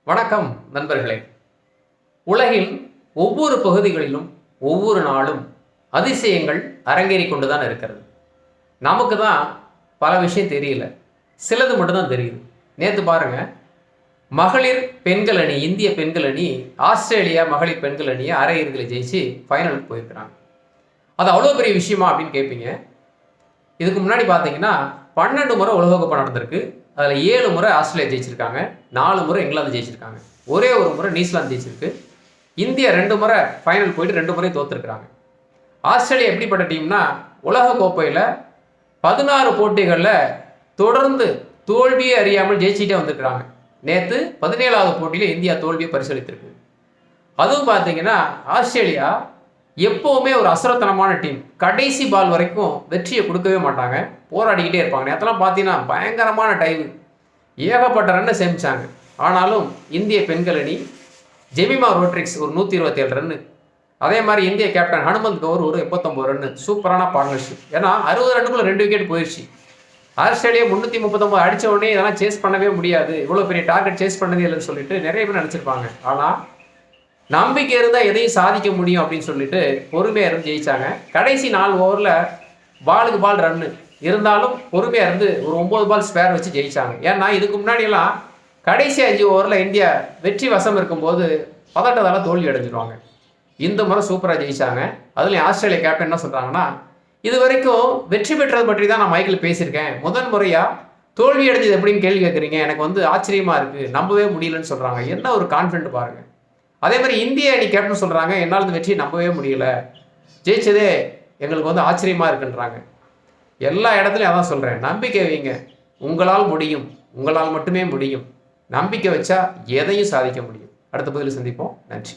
வணக்கம் நண்பர்களே. உலகில் ஒவ்வொரு பகுதிகளிலும் ஒவ்வொரு நாளும் அதிசயங்கள் அரங்கேறி கொண்டு தான் இருக்கிறது. நமக்கு தான் பல விஷயம் தெரியல, சிலது மட்டும்தான் தெரியுது. நேற்று பாருங்க, மகளிர் பெண்கள் அணி, இந்திய பெண்கள் அணி ஆஸ்திரேலியா மகளிர் பெண்கள் அணியை அரையிறுதியில் ஜெயிச்சு ஃபைனலுக்கு போயிருக்கிறாங்க. அது அவ்வளோ பெரிய விஷயமா அப்படின்னு கேட்பீங்க. இதுக்கு முன்னாடி பார்த்தீங்கன்னா 12 முறை உலகக்கோப்பை நடந்திருக்கு. அதில் 7 முறை ஆஸ்திரேலியா ஜெயிச்சிருக்காங்க, 4 முறை இங்கிலாந்து ஜெயிச்சிருக்காங்க, ஒரே ஒரு முறை நியூசிலாந்து ஜெயிச்சிருக்கு. இந்தியா 2 முறை ஃபைனல் போயிட்டு 2 முறை தோற்றுருக்குறாங்க. ஆஸ்திரேலியா எப்படிப்பட்ட டீம்னா, உலகக்கோப்பையில் 16 போட்டிகளில் தொடர்ந்து தோல்வியே அறியாமல் ஜெயிச்சிட்டே வந்துருக்குறாங்க. நேற்று 17வது போட்டியில் இந்தியா தோல்வியை பரிசீலித்திருக்கு. அதுவும் பார்த்தீங்கன்னா ஆஸ்திரேலியா எப்போவுமே ஒரு அசுரத்தனமான டீம். கடைசி பால் வரைக்கும் வெற்றியை கொடுக்கவே மாட்டாங்க, போராடிக்கிட்டே இருப்பாங்க. நேற்றெல்லாம் பார்த்தீங்கன்னா பயங்கரமான டைம், ஏகப்பட்ட ரன்னை சேமிச்சாங்க. ஆனாலும் இந்திய பெண்கள் அணி ஜெமிமா ரோட்ரிக்ஸ் ஒரு 127 ரன்னு, அதே மாதிரி இந்திய கேப்டன் ஹனுமந்த் கவுர் ஒரு 89 ரன்னு. சூப்பரான பார்ட்னர்ஷிப். ஏன்னா 60 ரன்னுக்குள்ள 2 விக்கெட் போயிடுச்சு. ஆஸ்திரேலியா 339 அடித்த உடனே இதெல்லாம் சேஸ் பண்ணவே முடியாது, இவ்வளோ பெரிய டார்கெட் சேஸ் பண்ணதே இல்லைன்னு சொல்லிட்டு நிறைய பேர் நினச்சிருப்பாங்க. ஆனால் நம்பிக்கை இருந்தால் எதையும் சாதிக்க முடியும் அப்படின்னு சொல்லிட்டு பொறுமையாக இருந்து ஜெயிச்சாங்க. கடைசி 4 ஓவரில் பாலுக்கு பால் ரன்னு இருந்தாலும் பொறுமையாக இருந்து ஒரு 9 பால் ஸ்பேர் வச்சு ஜெயிச்சாங்க. ஏன்னா இதுக்கு முன்னாடியெல்லாம் கடைசி 5 ஓவரில் இந்தியா வெற்றி வசம் இருக்கும்போது பதட்டத்தால் தோல்வி அடைஞ்சிருவாங்க. இந்த முறை சூப்பராக ஜெயிச்சாங்க. அதுலேயும் ஆஸ்திரேலியா கேப்டன் என்ன சொல்கிறாங்கன்னா, இது வரைக்கும் வெற்றி பெற்றது பற்றி தான் நான் மைக்கில் பேசியிருக்கேன், முதன் முறையாக தோல்வி அடைஞ்சது எப்படின்னு கேள்வி கேட்குறீங்க, எனக்கு ஆச்சரியமாக இருக்குது, நம்பவே முடியலன்னு சொல்கிறாங்க. என்ன ஒரு கான்ஃபிடென்ட் பாருங்கள். அதே மாதிரி இந்திய அணி கேப்டன் சொல்கிறாங்க, என்னால் இந்த வெற்றியை நம்பவே முடியல, ஜெயிச்சதே எங்களுக்கு ஆச்சரியமாக இருக்குன்றாங்க. எல்லா இடத்துலையும் அதான் சொல்கிறேன், நம்பிக்கை வைங்க, உங்களால் முடியும், உங்களால் மட்டுமே முடியும். நம்பிக்கை வச்சா எதையும் சாதிக்க முடியும். அடுத்த பதிவில் சந்திப்போம். நன்றி.